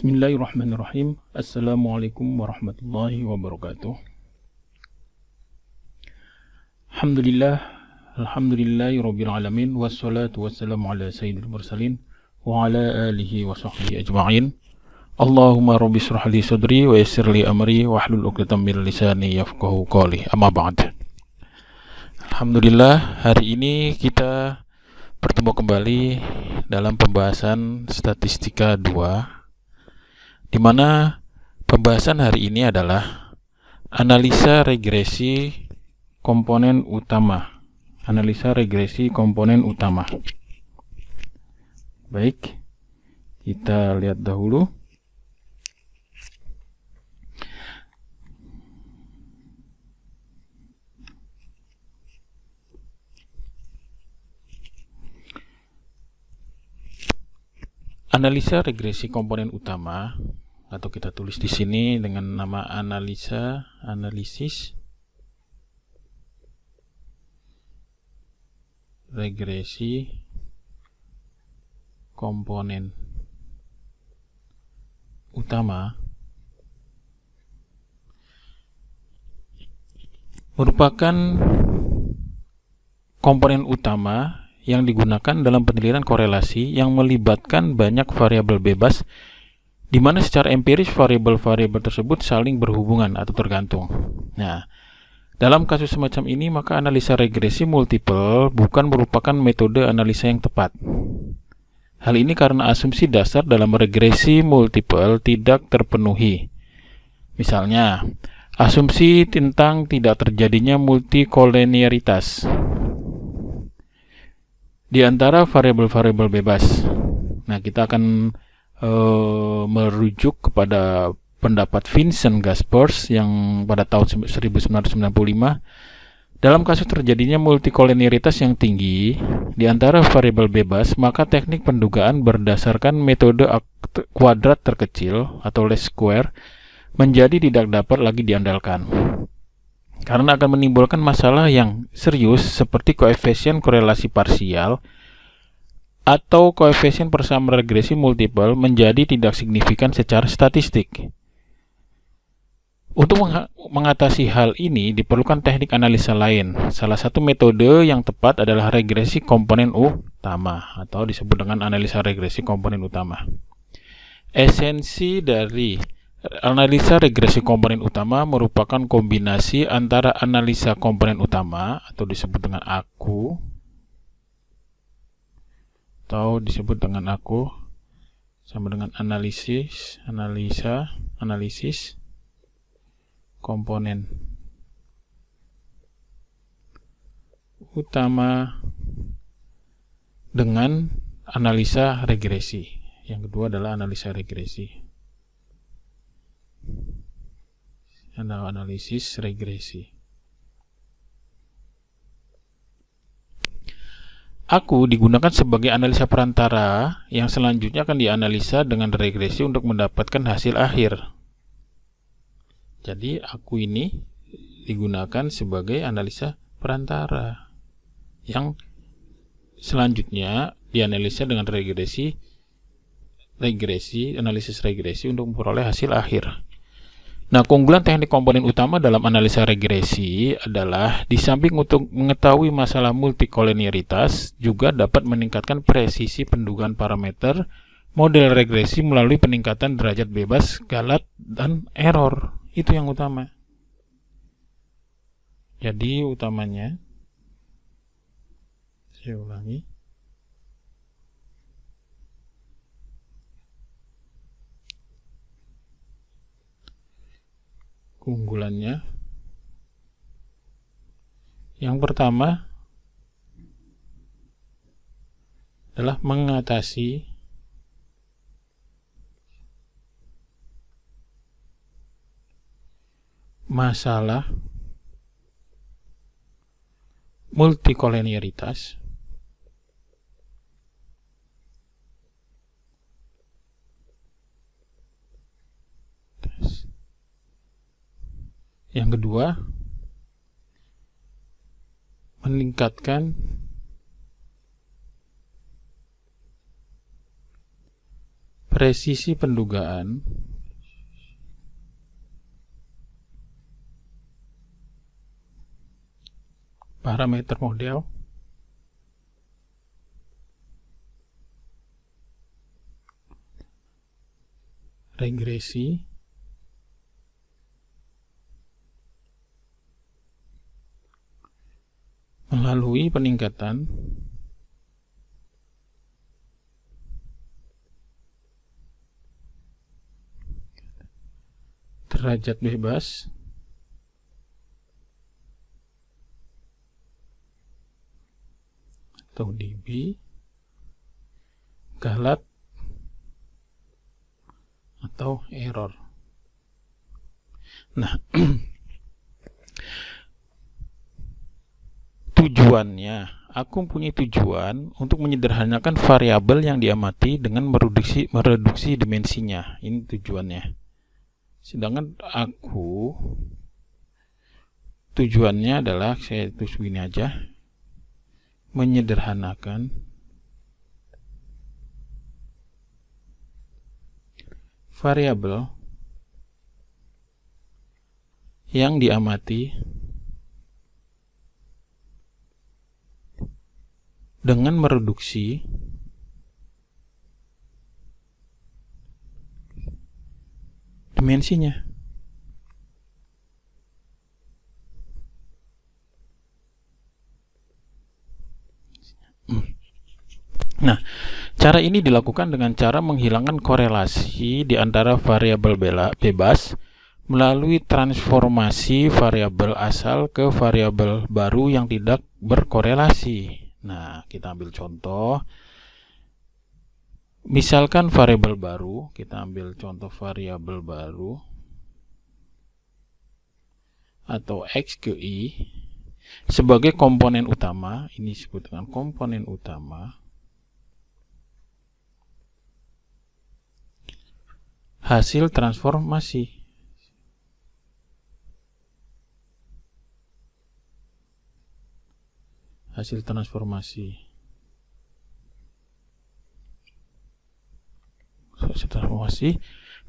Bismillahirrahmanirrahim. Assalamualaikum warahmatullahi wabarakatuh. Alhamdulillahirabbil alamin wassalatu wassalamu ala sayyidil mursalin wa ala alihi wa sahbihi ajma'in. Allahumma rabbi shrah li sadri wa yassir li amri wa hlul 'uqdatam min lisani yafqahu qawli. Amma ba'd. Alhamdulillah, hari ini kita bertemu kembali dalam pembahasan statistika 2, di mana pembahasan hari ini adalah analisa regresi komponen utama. Analisa regresi komponen utama. Baik, kita lihat dahulu. Analisa regresi komponen utama, atau kita tulis di sini dengan nama analisis regresi komponen utama, merupakan komponen utama yang digunakan dalam penilaian korelasi yang melibatkan banyak variabel bebas, di mana secara empiris variabel-variabel tersebut saling berhubungan atau tergantung. Nah, dalam kasus semacam ini maka analisa regresi multiple bukan merupakan metode analisa yang tepat. Hal ini karena asumsi dasar dalam regresi multiple tidak terpenuhi. Misalnya, asumsi tentang tidak terjadinya multikolinearitas di antara variabel-variabel bebas. Nah, kita akan merujuk kepada pendapat Vincent Gaspers yang pada tahun 1995. Dalam kasus terjadinya multikolinearitas yang tinggi di antara variabel bebas, maka teknik pendugaan berdasarkan metode kuadrat terkecil atau least square menjadi tidak dapat lagi diandalkan, karena akan menimbulkan masalah yang serius seperti koefisien korelasi parsial atau koefisien persamaan regresi multiple menjadi tidak signifikan secara statistik. Untuk mengatasi hal ini diperlukan teknik analisa lain. Salah satu metode yang tepat adalah regresi komponen utama, atau disebut dengan analisa regresi komponen utama. Esensi dari analisa regresi komponen utama merupakan kombinasi antara analisa komponen utama atau disebut dengan AKU sama dengan analisis komponen utama dengan analisa regresi. Yang kedua adalah analisa regresi. Analisis regresi. AKU digunakan sebagai analisa perantara yang selanjutnya akan dianalisa dengan regresi untuk mendapatkan hasil akhir. Jadi AKU ini digunakan sebagai analisa perantara yang selanjutnya dianalisa dengan analisis regresi untuk memperoleh hasil akhir. Nah, keunggulan teknik komponen utama dalam analisa regresi adalah di samping untuk mengetahui masalah multikolinearitas, juga dapat meningkatkan presisi pendugaan parameter model regresi melalui peningkatan derajat bebas, galat, dan error. Itu yang utama. Jadi utamanya, saya ulangi, keunggulannya yang pertama adalah mengatasi masalah multikolinearitas Yang kedua, meningkatkan presisi pendugaan parameter model regresi melalui peningkatan derajat bebas atau dB, galat atau error. Nah, tujuannya, aku punya tujuan untuk menyederhanakan variabel yang diamati dengan mereduksi dimensinya. Ini tujuannya. Sedangkan aku tujuannya adalah, saya tulis begini aja, menyederhanakan variabel yang diamati dengan mereduksi dimensinya. Nah, cara ini dilakukan dengan cara menghilangkan korelasi di antara variabel bebas melalui transformasi variabel asal ke variabel baru yang tidak berkorelasi. Nah, kita ambil contoh. Misalkan variabel baru, kita ambil contoh variabel baru atau X ke Y sebagai komponen utama. Ini disebut dengan komponen utama. Hasil transformasi. Hasil transformasi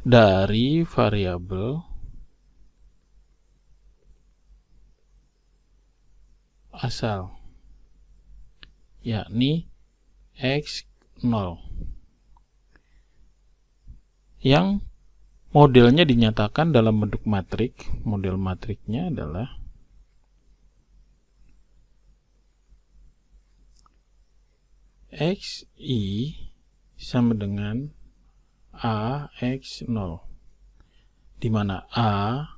dari variabel asal, yakni X0, yang modelnya dinyatakan dalam bentuk matrik. Model matriknya adalah XI sama dengan AX0, di mana A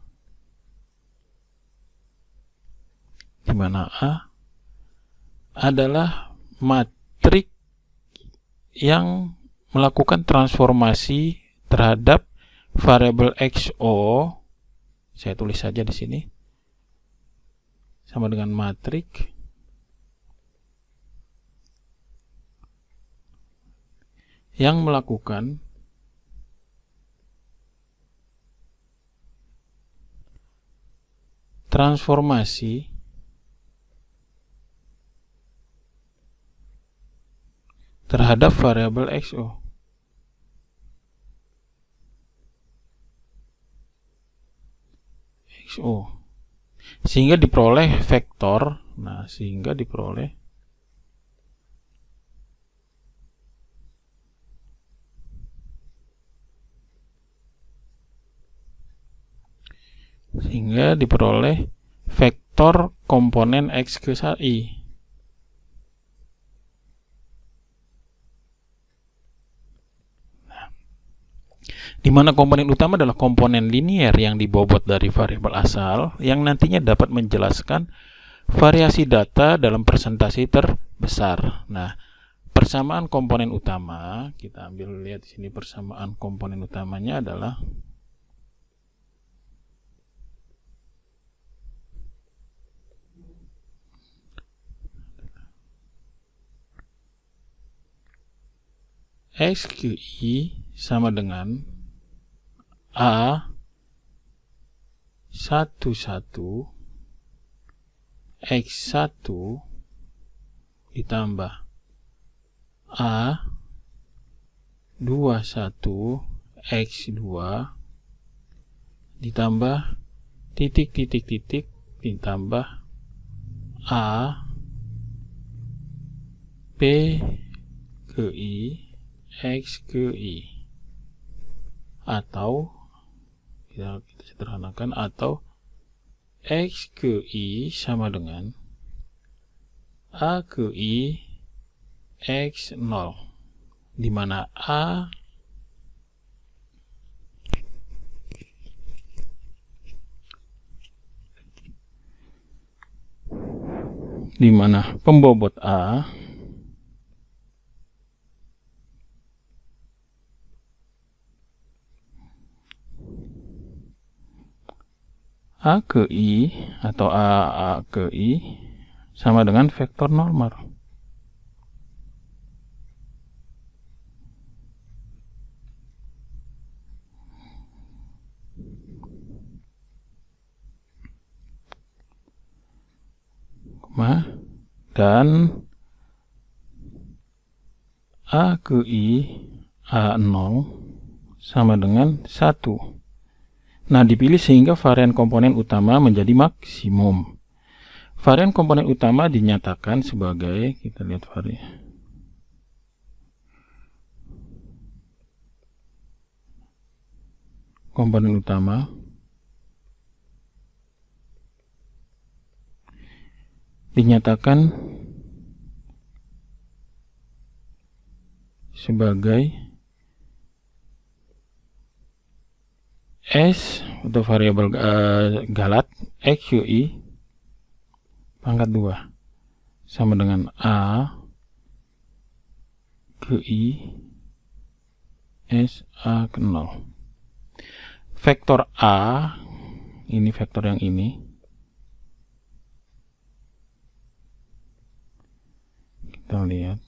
adalah matrik yang melakukan transformasi terhadap variabel XO. Saya tulis saja di sini, sama dengan matrik yang melakukan transformasi terhadap variabel XO. Sehingga diperoleh vektor. Nah, sehingga diperoleh vektor komponen X ke Y. Di mana komponen utama adalah komponen linier yang dibobot dari variabel asal yang nantinya dapat menjelaskan variasi data dalam presentasi terbesar. Nah, persamaan komponen utama, kita ambil lihat di sini, persamaan komponen utamanya adalah X ke Y sama dengan A11 X1 ditambah A12 21 X2 ditambah titik ditambah A P ke I X ke I, atau kita sederhanakan, atau X ke I sama dengan A ke I X0, di mana A pembobot A ke I atau A ke I sama dengan vektor normal. Dan A ke I A0 sama dengan 1. Nah, dipilih sehingga varian komponen utama menjadi maksimum. Varian komponen utama dinyatakan sebagai, kita lihat varian komponen utama dinyatakan sebagai S atau variabel galat X UI pangkat 2 sama dengan A ke I S A ke 0. Vektor A, ini vektor yang ini, kita lihat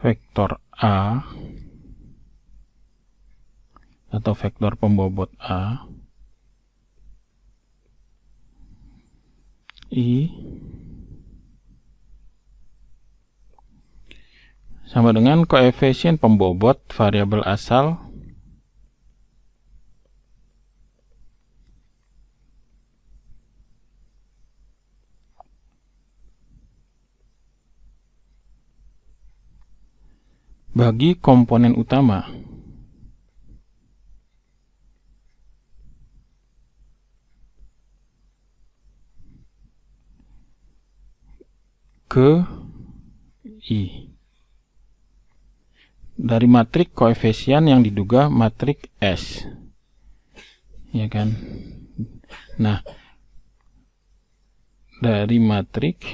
vektor A atau vektor pembobot A I sama dengan koefisien pembobot variabel asal bagi komponen utama ke I dari matrik koefisien yang diduga matrik S, ya kan? Nah, dari matrik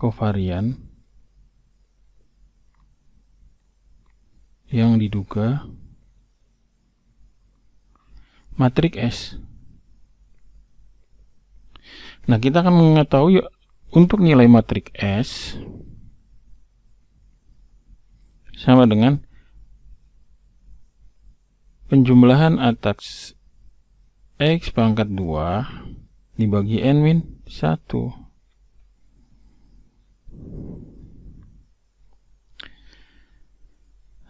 kovarian yang diduga matrik S. Nah, kita akan mengetahui untuk nilai matrik S sama dengan penjumlahan atas X pangkat 2 dibagi N-1.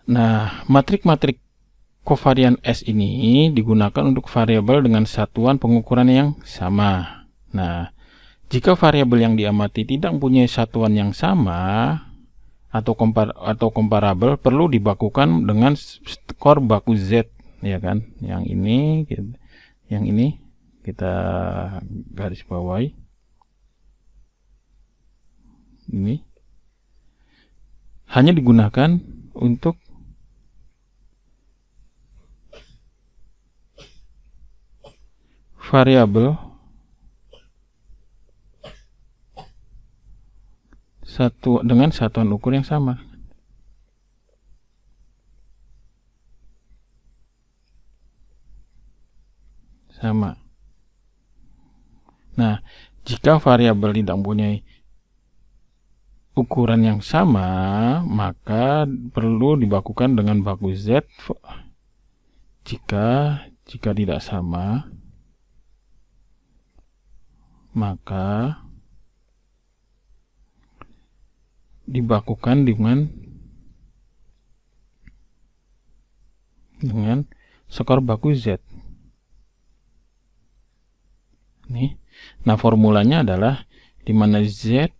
Nah, matrik-matrik kovarian S ini digunakan untuk variabel dengan satuan pengukuran yang sama. Nah, jika variabel yang diamati tidak mempunyai satuan yang sama atau komparabel, perlu dibakukan dengan skor baku Z, ya kan? Yang ini kita garis bawahi. Ini hanya digunakan untuk variabel dengan satuan ukur yang sama. Nah, jika variabel tidak mempunyai ukuran yang sama, maka perlu dibakukan dengan baku Z. Jika tidak sama, maka dibakukan dengan skor baku Z. Nih. Nah, formulanya adalah di mana Z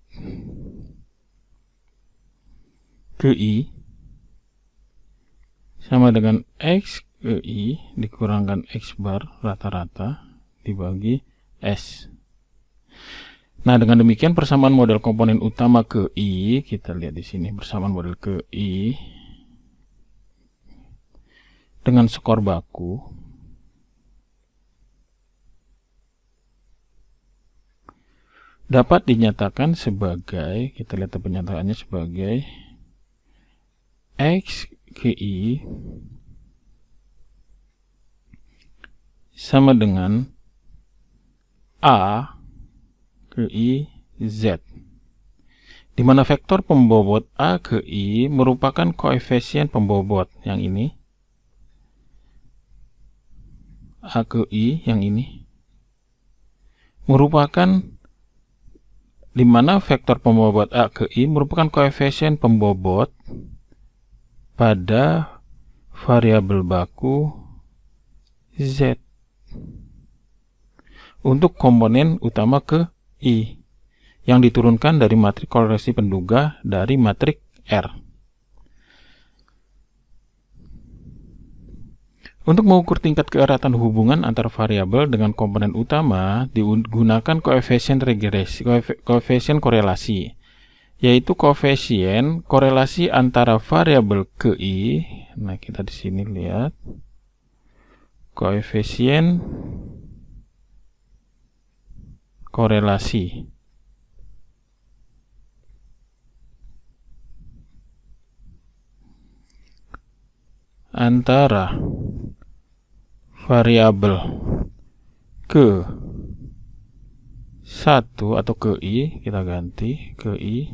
ke I sama dengan X ke I dikurangkan X bar rata-rata dibagi S. Nah, dengan demikian persamaan model komponen utama ke I, kita lihat di sini persamaan model ke I dengan skor baku dapat dinyatakan sebagai, kita lihat penyataannya sebagai X ke I sama dengan A ke I Z, di mana vektor pembobot A ke I merupakan koefisien pembobot yang ini, A ke I yang ini merupakan, di mana vektor pembobot A ke I merupakan koefisien pembobot pada variabel baku Z untuk komponen utama ke I yang diturunkan dari matrik korelasi penduga dari matrik R. Untuk mengukur tingkat keeratan hubungan antar variabel dengan komponen utama digunakan koefisien regresi, koefisien korelasi, yaitu koefisien korelasi antara variabel ke I. Nah, kita di sini lihat koefisien korelasi antara variabel ke 1 atau ke I, kita ganti ke I,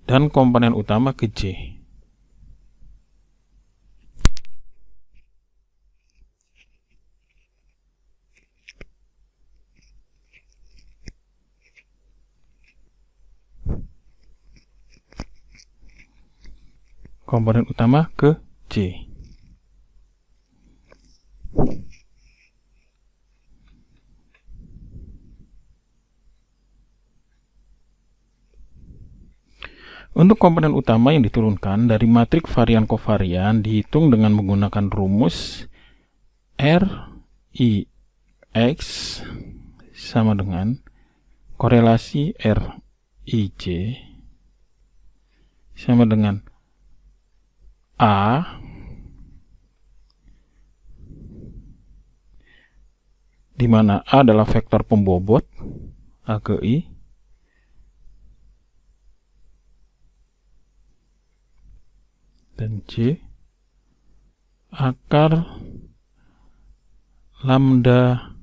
dan komponen utama ke J. Komponen utama ke J. Untuk komponen utama yang diturunkan dari matrik varian kovarian dihitung dengan menggunakan rumus R I X sama dengan korelasi R I J sama dengan A di mana A adalah vektor pembobot A ke I dan J akar lambda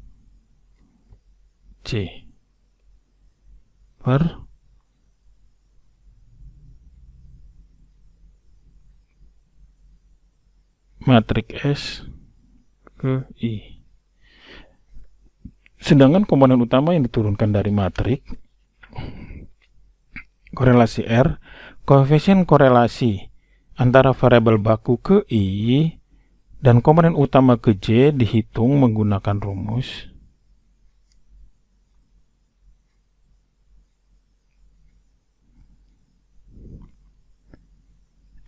J per matrik S ke I. Sedangkan komponen utama yang diturunkan dari matrik korelasi R, koefisien korelasi antara variabel baku ke I dan komponen utama ke J dihitung menggunakan rumus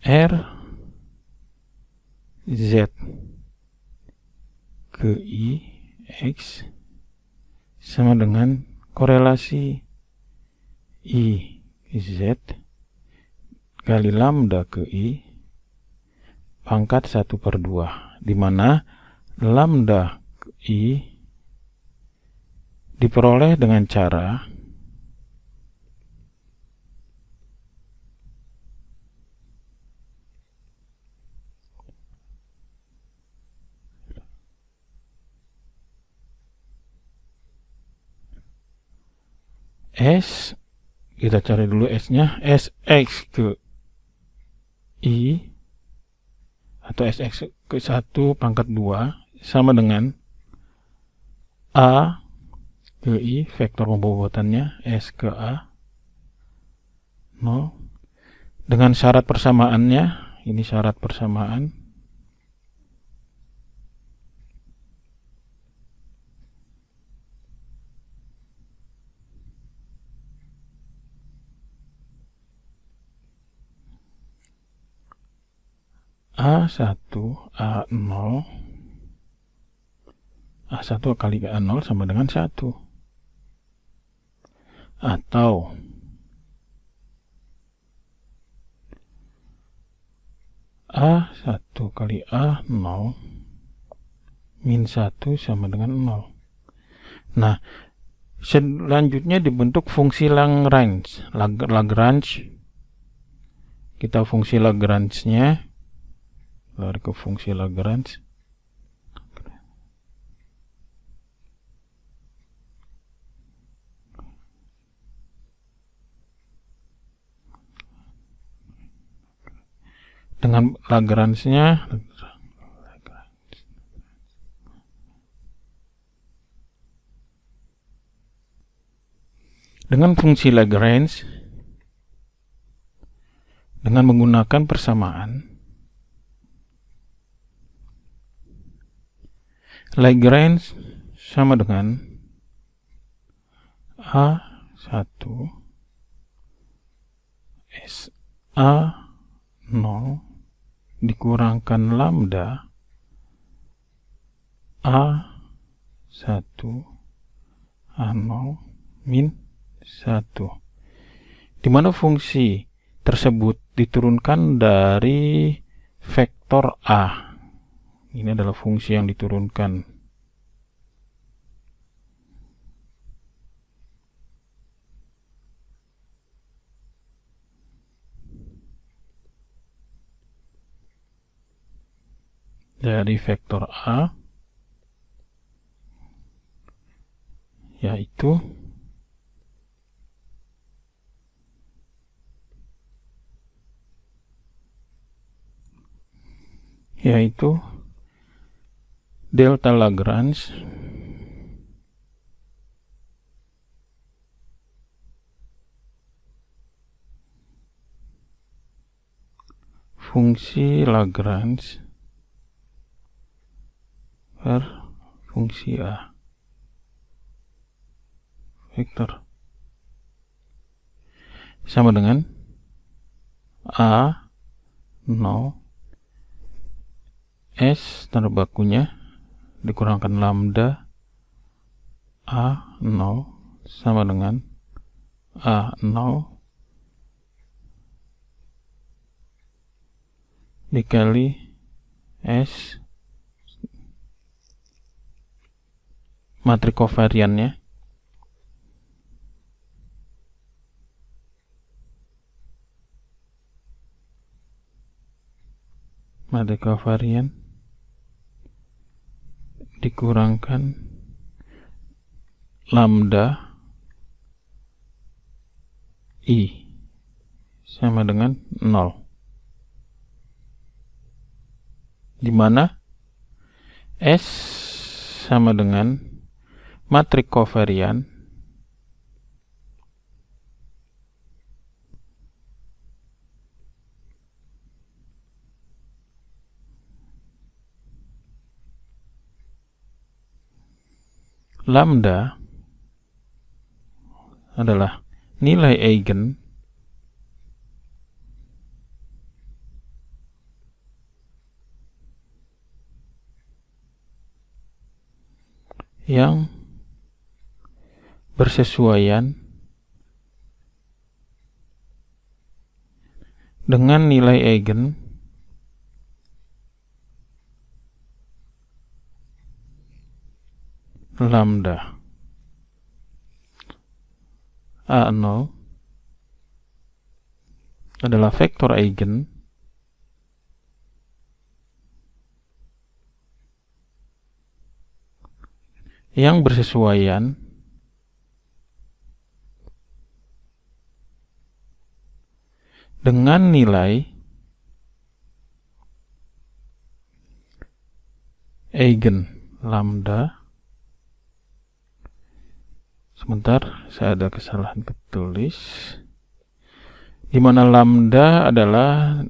R Z ke I X sama dengan korelasi I Z kali lambda ke I pangkat 1/2, di mana lambda ke I diperoleh dengan cara S, kita cari dulu S-nya, Sx ke I atau Sx ke 1 pangkat 2 sama dengan A ke I, vektor pembobotannya S ke A 0, dengan syarat persamaannya, ini syarat persamaan, A1 A0 A1 kali A0 sama dengan 1, atau A1 kali A0 min 1 sama dengan 0. Nah, selanjutnya dibentuk fungsi Lagrange. Kita fungsi Lagrange-nya, lari ke fungsi Lagrange. Dengan Lagrange-nya, dengan fungsi Lagrange, dengan menggunakan persamaan, Lagrange sama dengan A1 SA0 dikurangkan lambda A1 A0 min 1, di mana fungsi tersebut diturunkan dari vektor A. Ini adalah fungsi yang diturunkan. Dari vektor A, yaitu delta Lagrange fungsi Lagrange per fungsi A vektor sama dengan A0 S tanda bakunya dikurangkan lambda A0 sama dengan A0 dikali S matrik kovariannya dikurangkan lambda I sama dengan 0, di mana S sama dengan matrik kovarian lambda adalah nilai eigen yang bersesuaian dengan nilai eigen lambda A0 adalah vektor eigen yang bersesuaian dengan nilai eigen lambda. Sebentar, saya ada kesalahan ketulis. Di mana lambda adalah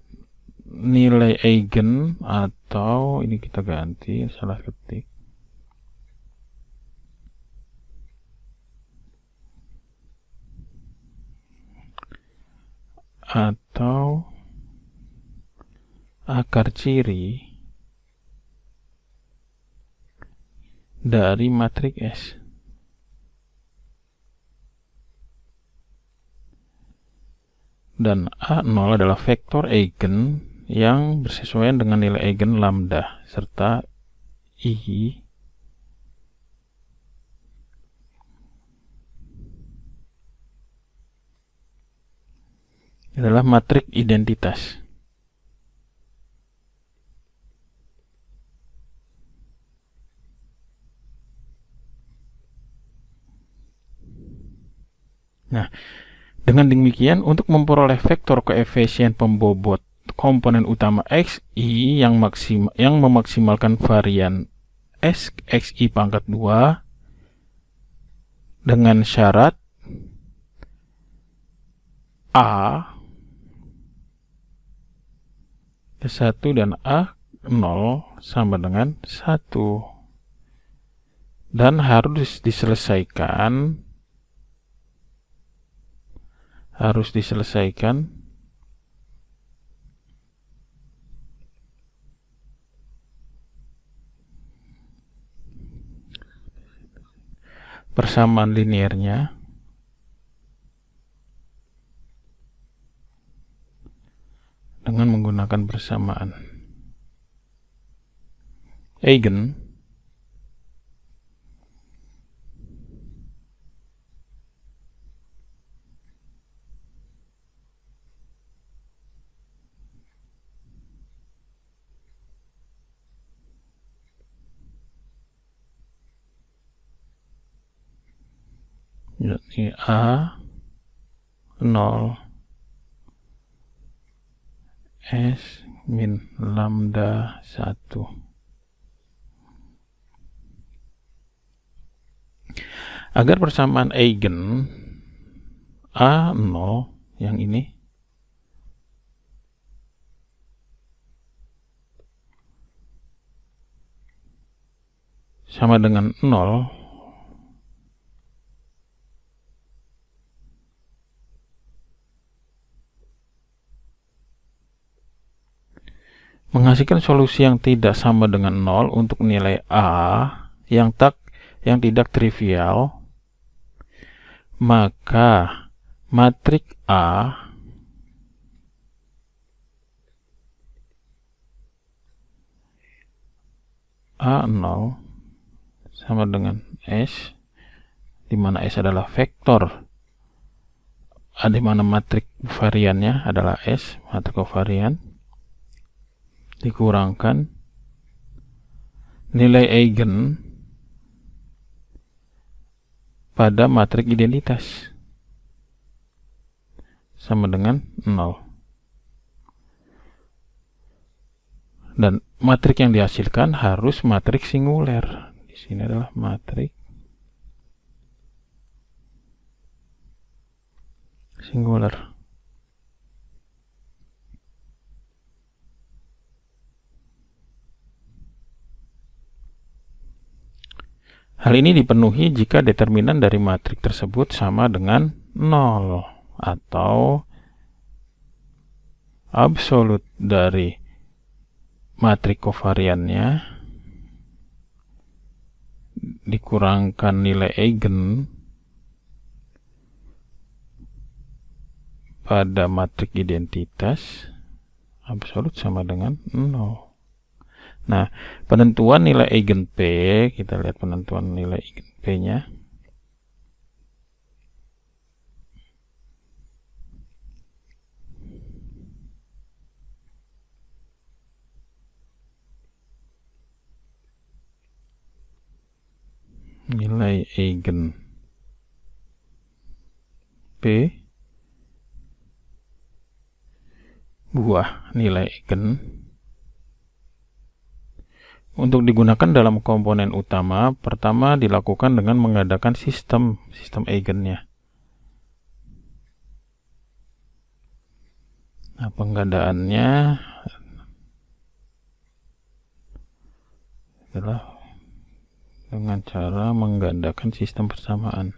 nilai eigen, atau ini kita ganti, salah ketik. Atau akar ciri dari matriks S. Dan A0 adalah vektor eigen yang bersesuaian dengan nilai eigen lambda, serta I adalah matriks identitas. Nah, dengan demikian, untuk memperoleh vektor koefisien pembobot komponen utama XI yang memaksimalkan varian S XI pangkat 2 dengan syarat A ke 1 dan A0 sama dengan 1, dan harus diselesaikan persamaan linearnya dengan menggunakan persamaan eigen yakni A0 S min lambda 1. Agar persamaan eigen A0 yang ini sama dengan 0, menghasilkan solusi yang tidak sama dengan 0 untuk nilai A yang tidak trivial, maka matriks A0 sama dengan S, di mana S adalah vektor, di mana matriks variannya adalah S, matriks covarian, dikurangkan nilai eigen pada matriks identitas sama dengan 0. Dan matriks yang dihasilkan harus matriks singuler. Di sini adalah matriks singuler. Hal ini dipenuhi jika determinan dari matriks tersebut sama dengan 0 atau absolut dari matriks covariannya dikurangkan nilai eigen pada matriks identitas absolut sama dengan 0. Nah, penentuan nilai eigen P, kita lihat penentuan nilai eigen P-nya. Nilai eigen P buah nilai eigen. Untuk digunakan dalam komponen utama, pertama dilakukan dengan mengadakan sistem eigennya. Nah, penggadaannya adalah dengan cara menggandakan sistem persamaan.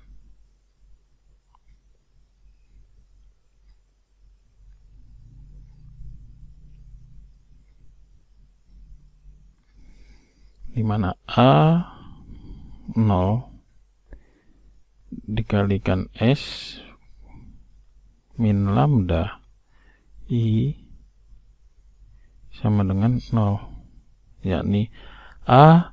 Di mana A 0 dikalikan S min lambda I sama dengan 0, yakni A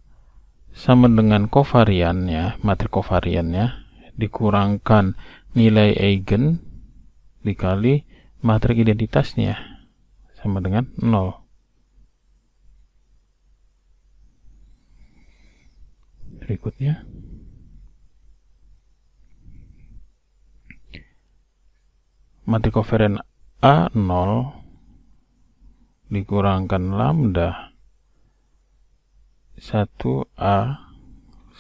sama dengan kovariannya, matrik kovariannya, dikurangkan nilai eigen dikali matrik identitasnya sama dengan 0. Berikutnya, matrik kovarian A0 dikurangkan lambda 1A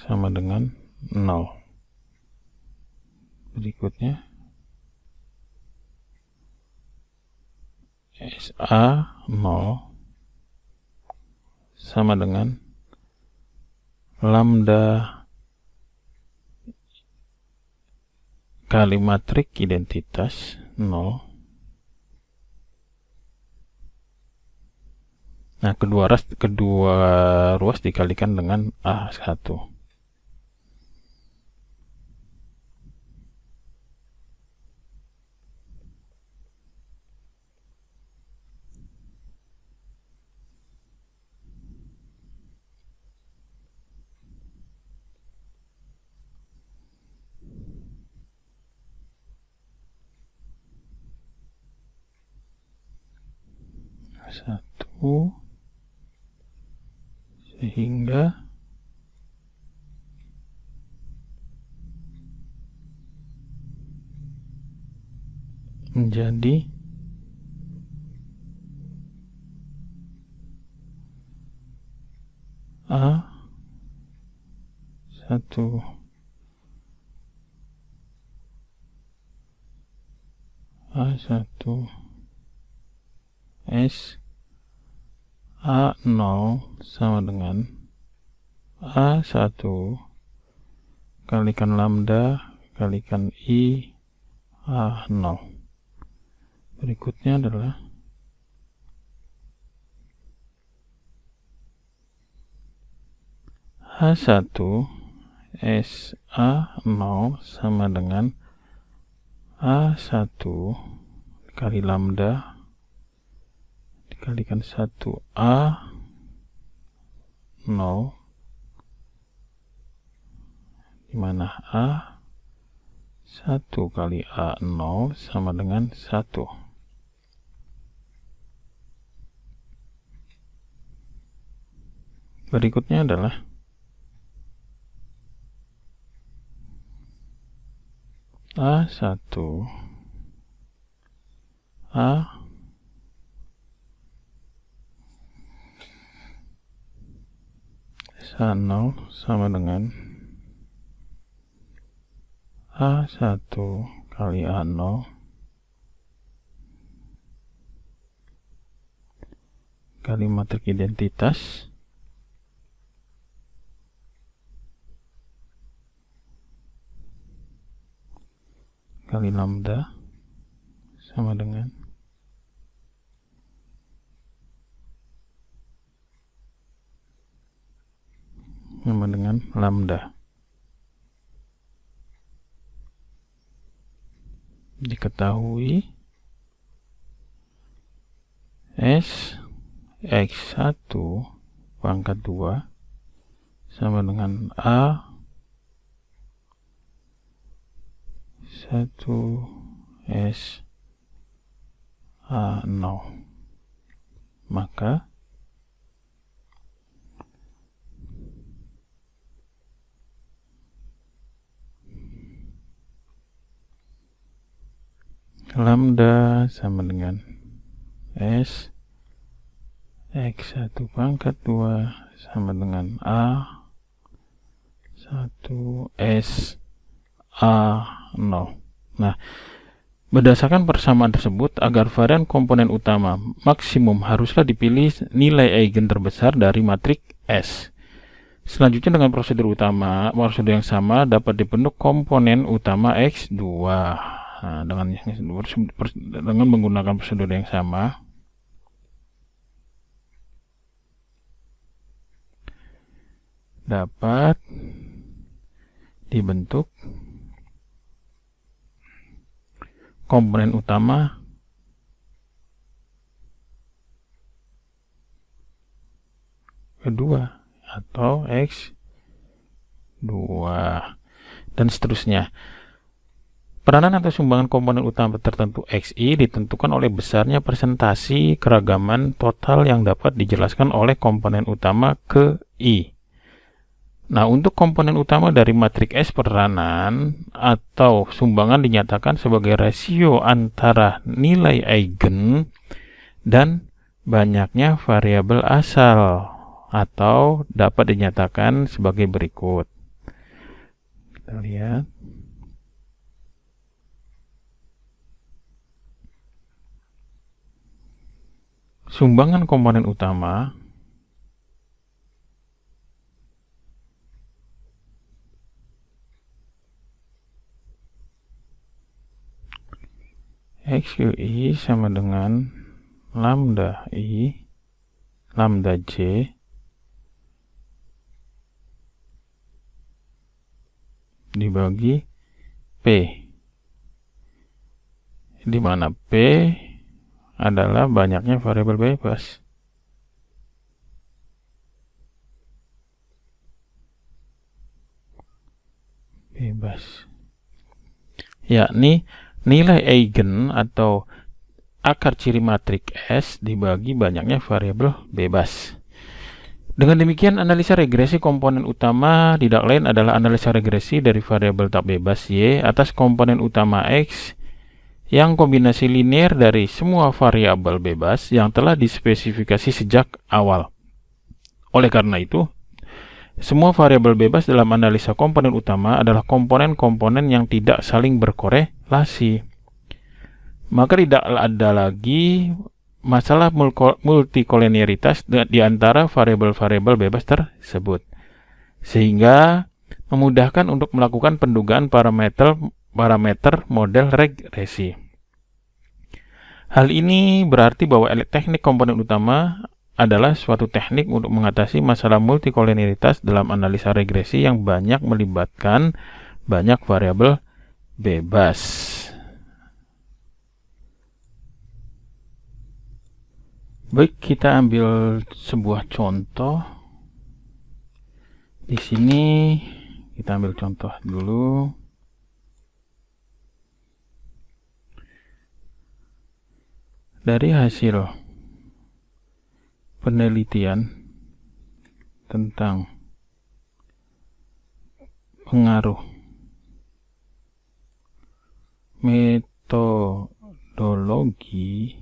sama dengan 0. Berikutnya, SA0 sama dengan lambda kali matrik identitas 0. Nah, kedua ruas dikalikan dengan A1. Satu, sehingga menjadi A1 S A0 sama dengan A1 kalikan lambda kalikan I A0. Berikutnya adalah A1 SA0 sama dengan A1 kali lambda dikalikan 1A0, dimana A1 kali A0 sama dengan 1. Berikutnya adalah A1 A0 sama dengan A1 kali A0 kali matrik identitas kali lambda sama dengan lambda. Diketahui S X1 pangkat 2 sama dengan A1 S A0. Maka lambda sama dengan S X1 pangkat 2 sama dengan A 1 S A 0. Nah, berdasarkan persamaan tersebut, agar varian komponen utama maksimum haruslah dipilih nilai eigen terbesar dari matriks S. Selanjutnya dengan prosedur yang sama dapat dibentuk komponen utama X2. Nah, dengan menggunakan prosedur yang sama, dapat dibentuk komponen utama kedua atau X2 dan seterusnya. Peranan atau sumbangan komponen utama tertentu XI ditentukan oleh besarnya presentasi keragaman total yang dapat dijelaskan oleh komponen utama ke I. Nah, untuk komponen utama dari matriks S peranan atau sumbangan dinyatakan sebagai rasio antara nilai eigen dan banyaknya variabel asal, atau dapat dinyatakan sebagai berikut. Kita lihat. Sumbangan komponen utama XQI sama dengan lambda I lambda J dibagi P, di mana P adalah banyaknya variabel bebas. Yakni nilai eigen atau akar ciri matriks S dibagi banyaknya variabel bebas. Dengan demikian, analisa regresi komponen utama tidak lain adalah analisa regresi dari variabel tak bebas Y atas komponen utama X yang kombinasi linear dari semua variabel bebas yang telah dispesifikasi sejak awal. Oleh karena itu, semua variabel bebas dalam analisa komponen utama adalah komponen-komponen yang tidak saling berkorelasi. Maka tidak ada lagi masalah multikolinearitas di antara variabel-variabel bebas tersebut, sehingga memudahkan untuk melakukan pendugaan parameter model regresi. Hal ini berarti bahwa teknik komponen utama adalah suatu teknik untuk mengatasi masalah multikolinearitas dalam analisa regresi yang banyak melibatkan banyak variabel bebas. Baik, kita ambil sebuah contoh. Di sini kita ambil contoh dulu. Dari hasil penelitian tentang pengaruh metodologi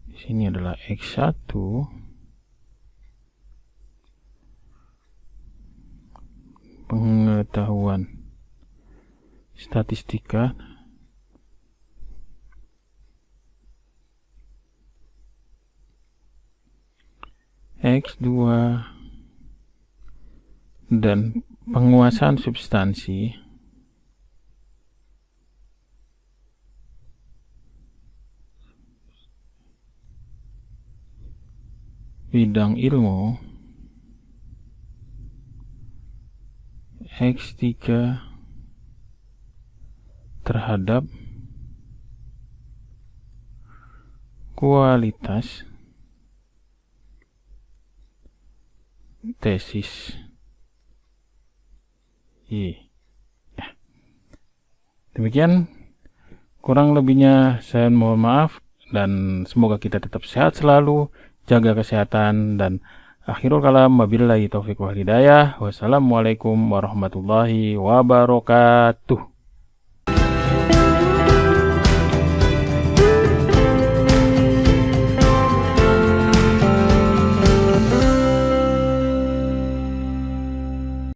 di sini adalah X1 pengetahuan statistika X2 dan penguasaan substansi bidang ilmu X3 terhadap kualitas tesis Y. Demikian kurang lebihnya, saya mohon maaf, dan semoga kita tetap sehat selalu, jaga kesehatan, dan Akhirul kalam, wabillahi taufiq wal hidayah. Wassalamualaikum warahmatullahi wabarakatuh.